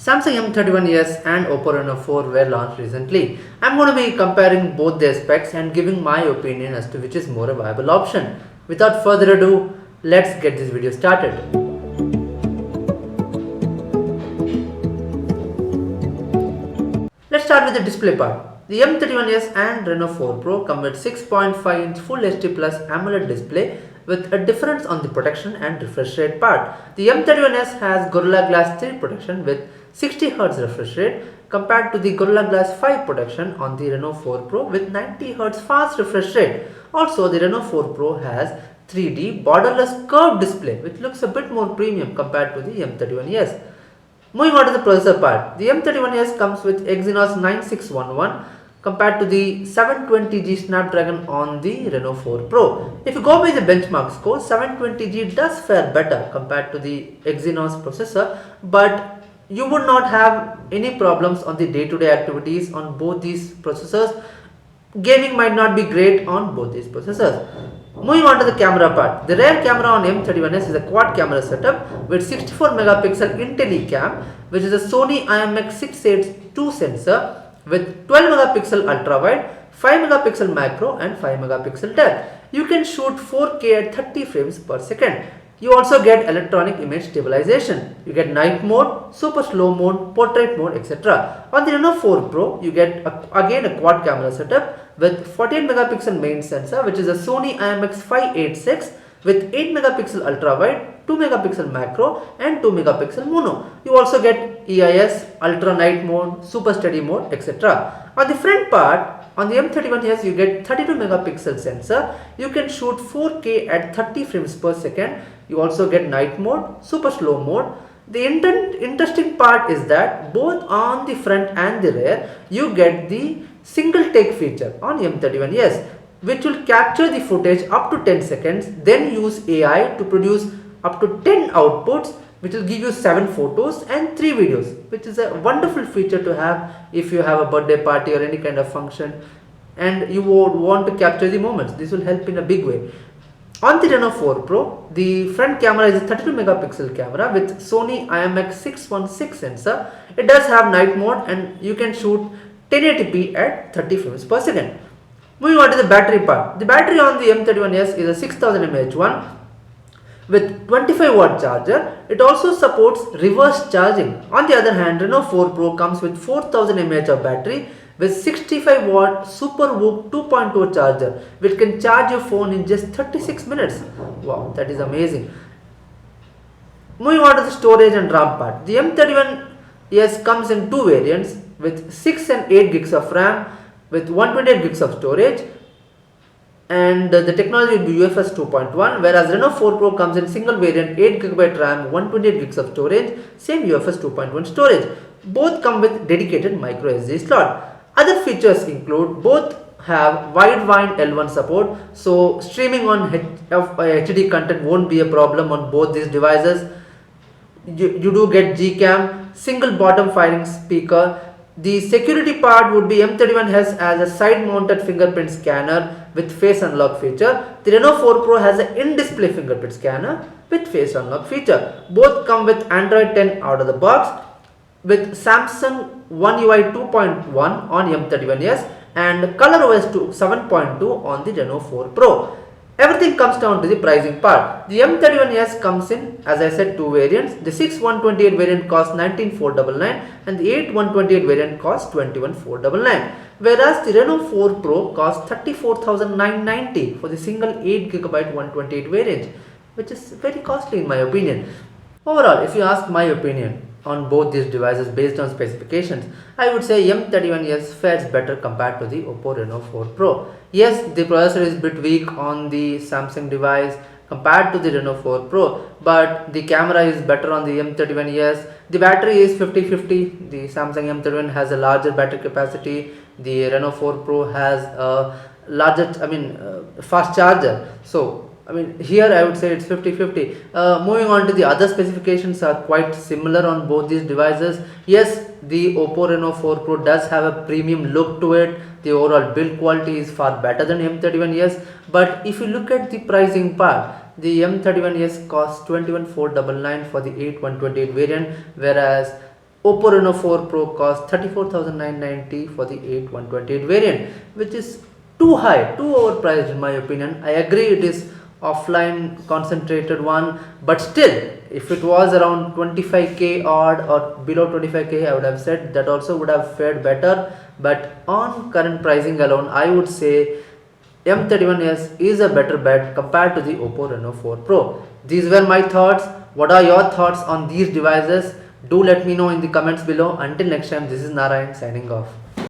Samsung M31S and Oppo Reno 4 were launched recently. I'm going to be comparing both their specs and giving my opinion as to which is more a viable option. Without further ado, let's get this video started. Let's start with the display part. The M31S and Reno 4 Pro come with 6.5-inch Full HD Plus AMOLED display with a difference on the protection and refresh rate part. The M31S has Gorilla Glass 3 protection with 60Hz refresh rate compared to the Gorilla Glass 5 protection on the Reno 4 Pro with 90Hz fast refresh rate. Also, the Reno 4 Pro has 3D borderless curved display which looks a bit more premium compared to the M31S. Moving on to the processor part, the M31S comes with Exynos 9611 compared to the 720G Snapdragon on the Reno 4 Pro. If you go by the benchmark score, 720G does fare better compared to the Exynos processor, but you would not have any problems on the day-to-day activities on both these processors. Gaming might not be great on both these processors. Moving on to the camera part, the rear camera on M31S is a quad camera setup with 64 megapixel IntelliCam, which is a Sony IMX682 sensor with 12 megapixel ultra wide, 5 megapixel macro and 5 megapixel depth. You can shoot 4K at 30 frames per second. You also get electronic image stabilization. You get night mode, super slow mode, portrait mode, etc. On the Reno 4 Pro, you get again a quad camera setup with 48 megapixel main sensor, which is a Sony IMX586 with 8 megapixel ultra wide, 2 megapixel macro and 2 megapixel mono. You also get EIS, ultra night mode, super steady mode, etc. On the front part, on the M31S you get 32 megapixel sensor. You can shoot 4K at 30 frames per second. You also get night mode, super slow mode. The interesting part is that both on the front and the rear you get the single take feature on M31S, which will capture the footage up to 10 seconds, then use AI to produce up to 10 outputs, which will give you 7 photos and 3 videos, which is a wonderful feature to have if you have a birthday party or any kind of function and you would want to capture the moments. This will help in a big way. On the Reno 4 Pro, the front camera is a 32 megapixel camera with Sony IMX616 sensor. It does have night mode and you can shoot 1080p at 30 frames per second. Moving on to the battery part. The battery on the M31S is a 6000 mAh one with 25 watt charger. It also supports reverse charging. On the other hand, Reno 4 Pro comes with 4000 mAh of battery with 65 watt Super VOOC 2.0 charger, which can charge your phone in just 36 minutes. Wow, that is amazing. Moving on to the storage and RAM part. The M31S comes in two variants with 6 and 8 gigs of RAM with 128 gigs of storage, and the technology will be UFS 2.1, whereas Reno 4 Pro comes in single variant 8GB RAM, 128 gigs of storage, same UFS 2.1 storage. Both come with dedicated micro SD slot. Other features include both have wideband L1 support, so streaming on HD content won't be a problem on both these devices. You do get Gcam, single bottom firing speaker. The security part would be M31S as a side mounted fingerprint scanner with face unlock feature. The Reno 4 Pro has an in-display fingerprint scanner with face unlock feature. Both come with Android 10 out of the box with Samsung One UI 2.1 on M31S and ColorOS 7.2 on the Reno 4 Pro. Everything comes down to the pricing part. The M31S comes in, as I said, two variants. The 6/128 variant costs 19,499 and the 8/128 variant costs 21,499. Whereas the Reno 4 Pro costs 34,990 for the single 8GB 128 variant, which is very costly in my opinion. Overall, if you ask my opinion on both these devices based on specifications, I would say M31S fares better compared to the Oppo Reno 4 Pro. Yes, the processor is a bit weak on the Samsung device compared to the Reno 4 Pro, but the camera is better on the M31S. The battery is 50-50. The Samsung M31 has a larger battery capacity. The Reno 4 Pro has a larger, fast charger. So here I would say it's 50-50. Moving on to the other specifications are quite similar on both these devices. Yes, the Oppo Reno 4 Pro does have a premium look to it. The overall build quality is far better than M31S. But if you look at the pricing part, the M31S costs 21,499 for the 8/128 variant, whereas Oppo Reno 4 Pro costs 34,990 for the 8128 variant, which is too high, too overpriced in my opinion. I agree it is offline concentrated one, but still, if it was around 25k odd or below 25k, I would have said that also would have fared better. But on current pricing alone, I would say M31S is a better bet compared to the Oppo Reno 4 Pro. These were my thoughts. What are your thoughts on these devices? Do let me know in the comments below. Until next time, this is Narayan signing off.